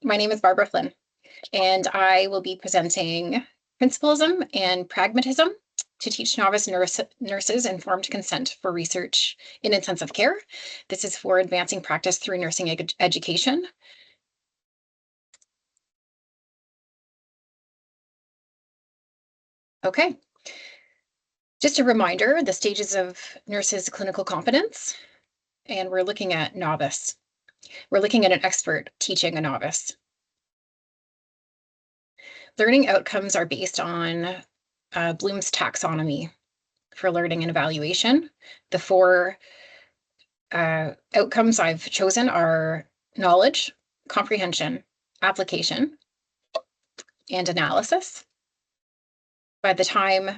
My name is Barbara Flynn, and I will be presenting Principlism and Pragmatism to teach novice nurses informed consent for research in intensive care. This is for advancing practice through nursing education. Okay. Just a reminder, the stages of nurses' clinical competence, and we're looking at novice. We're looking at an expert teaching a novice. Learning outcomes are based on Bloom's taxonomy for learning and evaluation. The four outcomes I've chosen are knowledge, comprehension, application, and analysis. By the time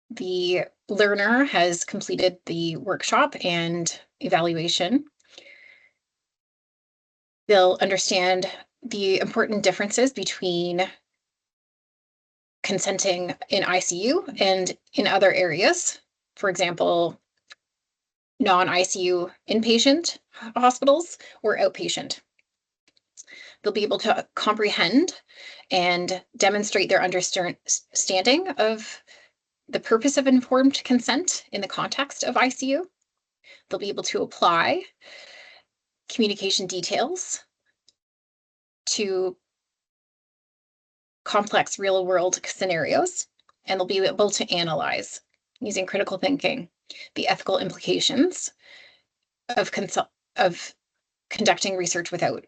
the learner has completed the workshop and evaluation, they'll understand the important differences between consenting in ICU and in other areas. For example, non-ICU inpatient hospitals or outpatient. They'll be able to comprehend and demonstrate their understanding of the purpose of informed consent in the context of ICU. They'll be able to apply communication details to complex real-world scenarios, and they'll be able to analyze, using critical thinking, the ethical implications of conducting research without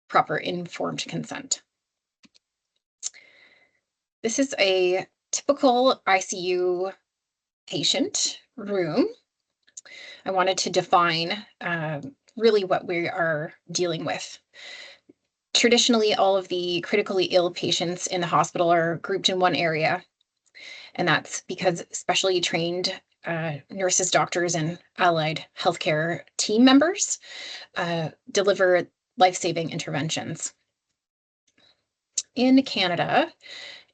proper informed consent. This is a typical ICU patient room. I wanted to define really what we are dealing with. Traditionally, all of the critically ill patients in the hospital are grouped in one area, and that's because specially trained nurses, doctors, and allied healthcare team members deliver life-saving interventions. In Canada,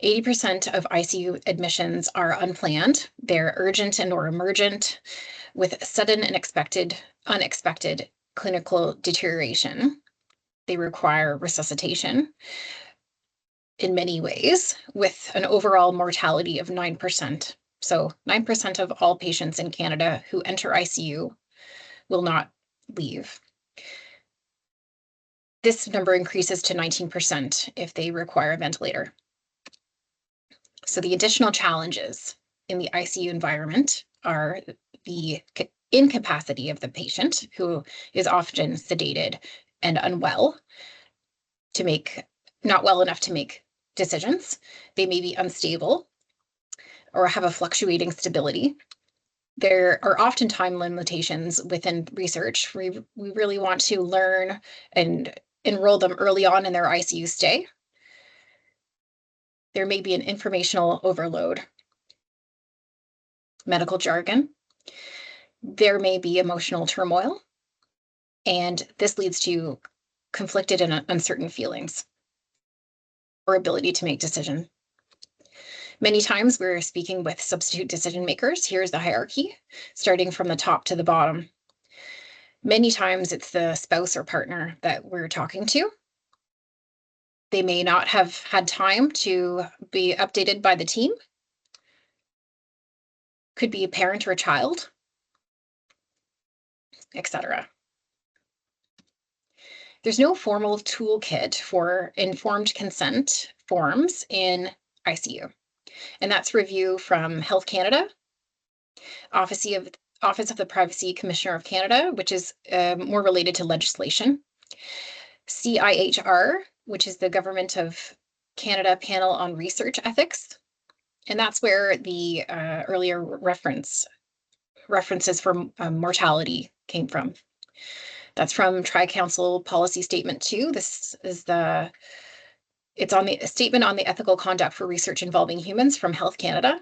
80% of ICU admissions are unplanned. They're urgent and or emergent with sudden and unexpected clinical deterioration. They require resuscitation in many ways with an overall mortality of 9%. So 9% of all patients in Canada who enter ICU will not leave. This number increases to 19% if they require a ventilator. So the additional challenges in the ICU environment are the incapacity of the patient, who is often sedated and unwell not well enough to make decisions. They may be unstable or have a fluctuating stability. There are often time limitations within research. We really want to learn and enroll them early on in their ICU stay. There may be an informational overload, medical jargon. There may be emotional turmoil, and this leads to conflicted and uncertain feelings or ability to make decisions. Many times we're speaking with substitute decision makers. Here's the hierarchy, starting from the top to the bottom. Many times it's the spouse or partner that we're talking to. They may not have had time to be updated by the team. Could be a parent or a child, etc. There's no formal toolkit for informed consent forms in ICU. And that's review from Health Canada, Office of the Privacy Commissioner of Canada, which is more related to legislation, CIHR, which is the Government of Canada Panel on Research Ethics, and that's where the earlier references for mortality came from. That's from Tri-Council Policy Statement 2. This is it's on the Statement on the Ethical Conduct for Research Involving Humans from Health Canada.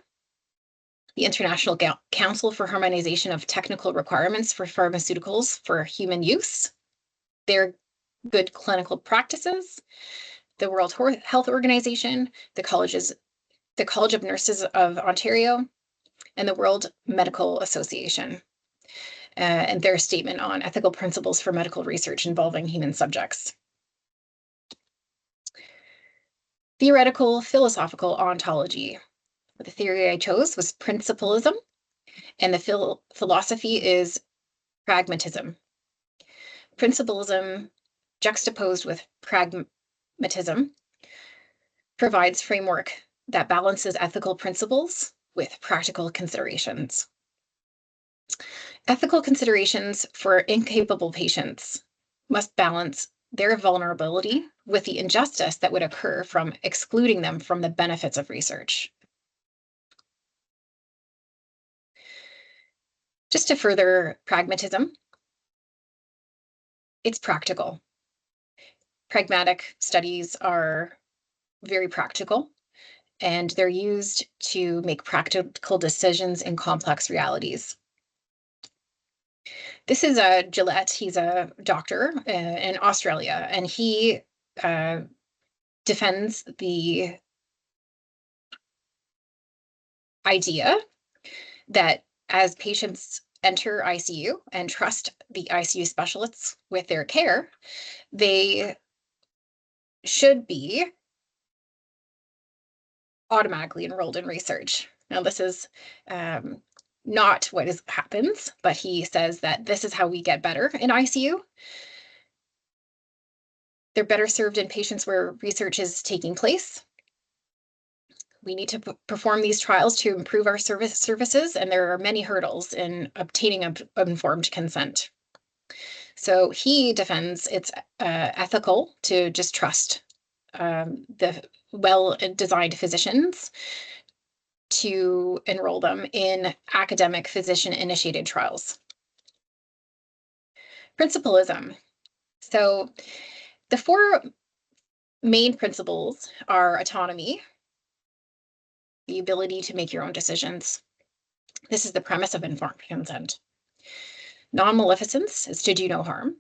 The International Council for Harmonization of Technical Requirements for Pharmaceuticals for Human Use. Their good clinical practices. The World Health Organization, the College of Nurses of Ontario, and the World Medical Association, and their statement on ethical principles for medical research involving human subjects. Theoretical philosophical ontology. The theory I chose was principalism, and the philosophy is pragmatism. Principalism, juxtaposed with pragmatism, provides framework that balances ethical principles with practical considerations. Ethical considerations for incapable patients must balance their vulnerability with the injustice that would occur from excluding them from the benefits of research. Just to further pragmatism, it's practical. Pragmatic studies are very practical, and they're used to make practical decisions in complex realities. This is Gillette. He's a doctor in Australia, and he defends the idea that as patients enter ICU and trust the ICU specialists with their care, they should be automatically enrolled in research. Now, this is not what happens, but he says that this is how we get better in ICU. They're better served in patients where research is taking place. We need to perform these trials to improve our services, and there are many hurdles in obtaining informed consent. So he defends it's ethical to just trust the well-designed physicians to enroll them in academic physician-initiated trials. Principalism. So the four main principles are autonomy, the ability to make your own decisions. This is the premise of informed consent. Non-maleficence is to do no harm.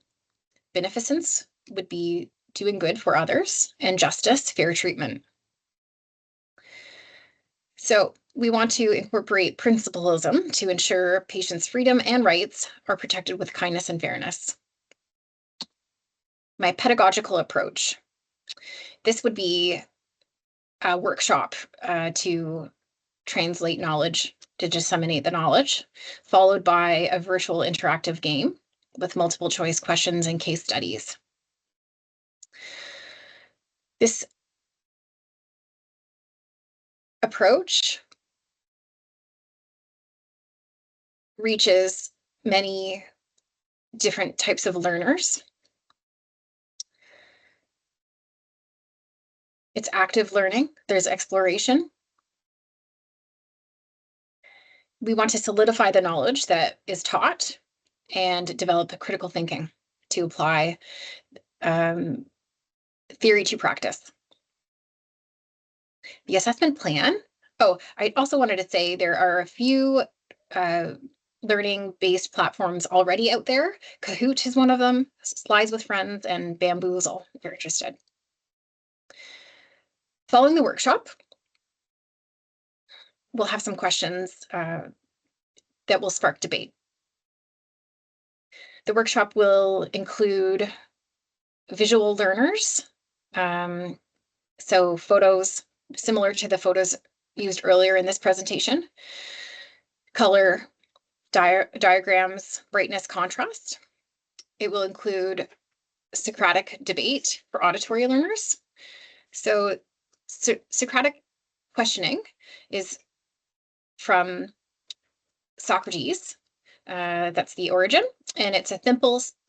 Beneficence would be doing good for others, and justice, fair treatment. So we want to incorporate principalism to ensure patients' freedom and rights are protected with kindness and fairness. My pedagogical approach. This would be a workshop to translate knowledge, to disseminate the knowledge, followed by a virtual interactive game with multiple choice questions and case studies. This approach reaches many different types of learners. It's active learning. There's exploration. We want to solidify the knowledge that is taught and develop critical thinking to apply theory to practice. The assessment plan. Oh, I also wanted to say there are a few learning-based platforms already out there. Kahoot is one of them, Slides with Friends, and Bamboozle, if you're interested. Following the workshop, we'll have some questions that will spark debate. The workshop will include visual learners, so photos similar to the photos used earlier in this presentation, color, diagrams, brightness, contrast. It will include Socratic debate for auditory learners. So Socratic questioning is from Socrates. That's the origin, and it's a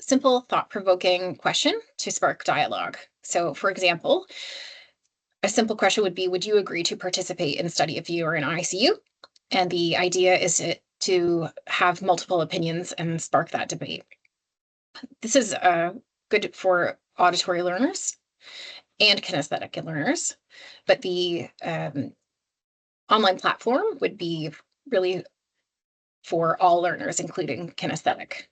simple thought-provoking question to spark dialogue. So, for example, a simple question would be, would you agree to participate in study if you are in ICU? And the idea is to have multiple opinions and spark that debate. This is good for auditory learners and kinesthetic learners, but the online platform would be really for all learners, including kinesthetic.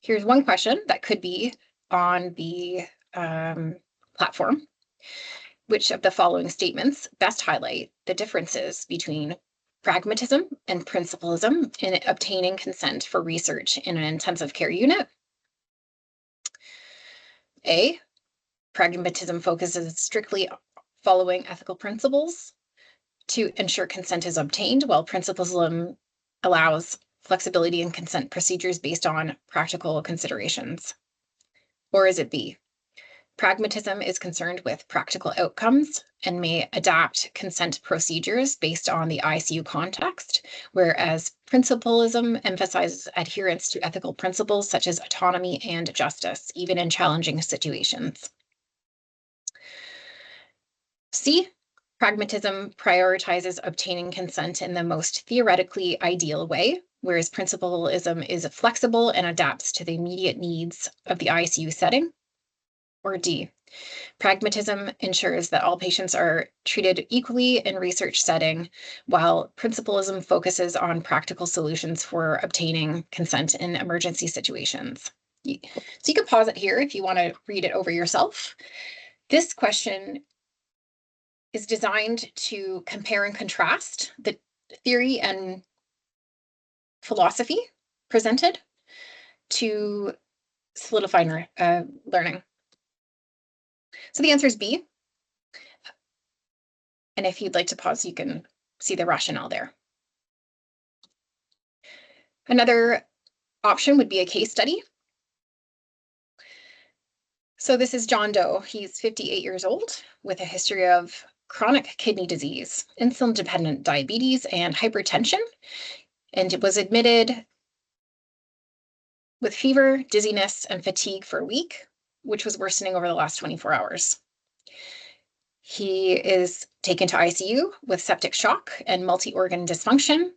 Here's one question that could be on the platform. Which of the following statements best highlight the differences between pragmatism and principalism in obtaining consent for research in an intensive care unit? A, Pragmatism focuses strictly following ethical principles to ensure consent is obtained, while principlism allows flexibility in consent procedures based on practical considerations. Or is it B? Pragmatism is concerned with practical outcomes and may adapt consent procedures based on the ICU context, whereas principlism emphasizes adherence to ethical principles such as autonomy and justice, even in challenging situations. C, pragmatism prioritizes obtaining consent in the most theoretically ideal way, whereas principlism is flexible and adapts to the immediate needs of the ICU setting. Or D, pragmatism ensures that all patients are treated equally in research setting, while principlism focuses on practical solutions for obtaining consent in emergency situations. So you can pause it here if you want to read it over yourself. This question is designed to compare and contrast the theory and philosophy presented to solidify learning. So the answer is B. And if you'd like to pause, you can see the rationale there. Another option would be a case study. So this is John Doe. He's 58 years old with a history of chronic kidney disease, insulin-dependent diabetes, and hypertension, and was admitted with fever, dizziness, and fatigue for a week, which was worsening over the last 24 hours. He is taken to ICU with septic shock and multi-organ dysfunction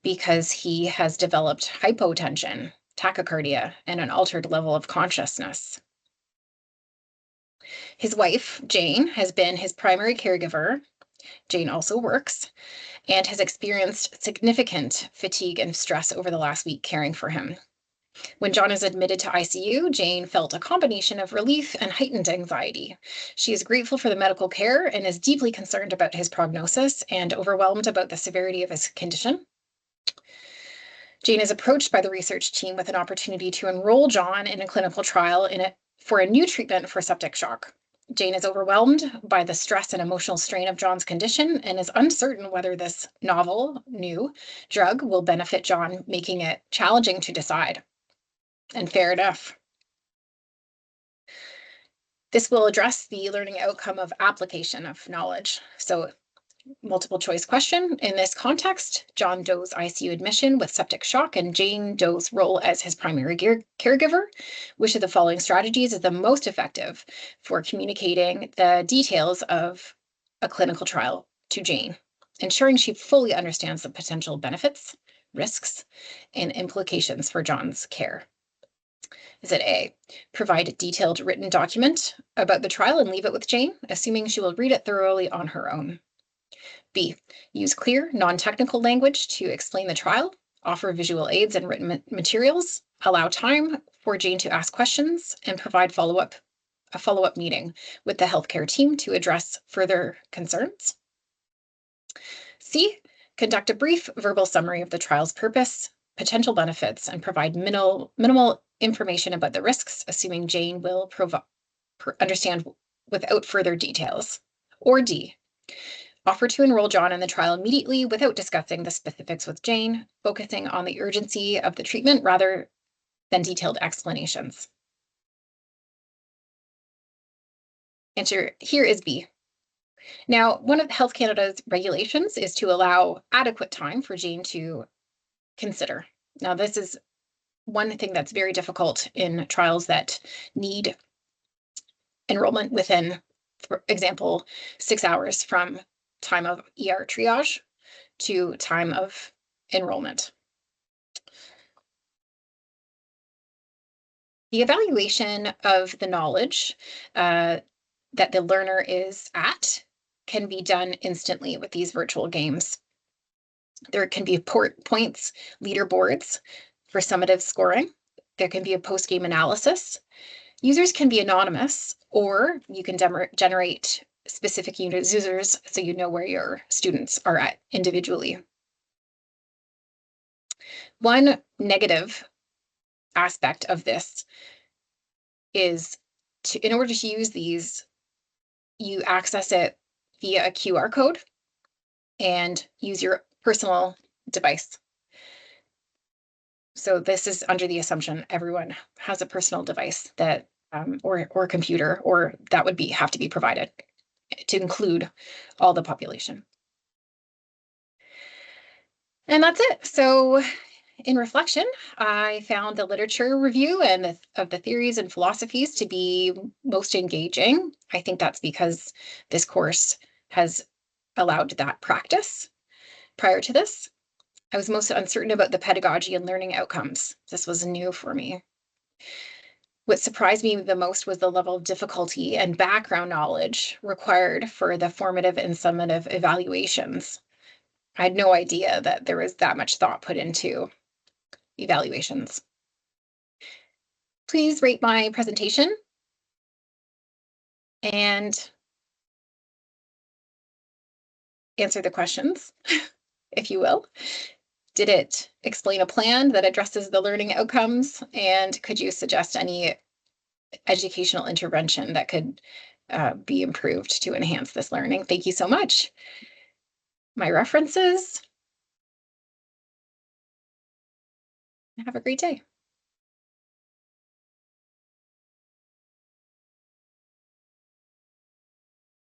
because he has developed hypotension, tachycardia, and an altered level of consciousness. His wife, Jane, has been his primary caregiver. Jane also works and has experienced significant fatigue and stress over the last week caring for him. When John is admitted to ICU, Jane felt a combination of relief and heightened anxiety. She is grateful for the medical care and is deeply concerned about his prognosis and overwhelmed about the severity of his condition. Jane is approached by the research team with an opportunity to enroll John in a clinical trial for a new treatment for septic shock. Jane is overwhelmed by the stress and emotional strain of John's condition and is uncertain whether this novel, new drug will benefit John, making it challenging to decide. And fair enough. This will address the learning outcome of application of knowledge. So multiple choice question. In this context, John Doe's ICU admission with septic shock and Jane Doe's role as his primary caregiver, which of the following strategies is the most effective for communicating the details of a clinical trial to Jane, ensuring she fully understands the potential benefits, risks, and implications for John's care? Is it A, provide a detailed written document about the trial and leave it with Jane, assuming she will read it thoroughly on her own? B, use clear, non-technical language to explain the trial, offer visual aids and written materials, allow time for Jane to ask questions, and provide a follow-up meeting with the healthcare team to address further concerns. C, conduct a brief verbal summary of the trial's purpose, potential benefits, and provide minimal information about the risks, assuming Jane will understand without further details. Or D, offer to enroll John in the trial immediately without discussing the specifics with Jane, focusing on the urgency of the treatment rather than detailed explanations. Answer here is B. Now, one of Health Canada's regulations is to allow adequate time for Jane to consider. Now, this is one thing that's very difficult in trials that need enrollment within, for example, 6 hours from time of ER triage to time of enrollment. The evaluation of the knowledge that the learner is at can be done instantly with these virtual games. There can be points, leaderboards for summative scoring. There can be a post-game analysis. Users can be anonymous, or you can generate specific users so you know where your students are at individually. One negative aspect of this is in order to use these, you access it via a QR code and use your personal device. So this is under the assumption everyone has a personal device that or computer, or that would have to be provided to include all the population. And that's it. So in reflection, I found the literature review and of the theories and philosophies to be most engaging. I think that's because this course has allowed that practice. Prior to this, I was most uncertain about the pedagogy and learning outcomes. This was new for me. What surprised me the most was the level of difficulty and background knowledge required for the formative and summative evaluations. I had no idea that there was that much thought put into evaluations. Please rate my presentation and answer the questions, if you will. Did it explain a plan that addresses the learning outcomes? And could you suggest any educational intervention that could be improved to enhance this learning? Thank you so much. My references. Have a great day.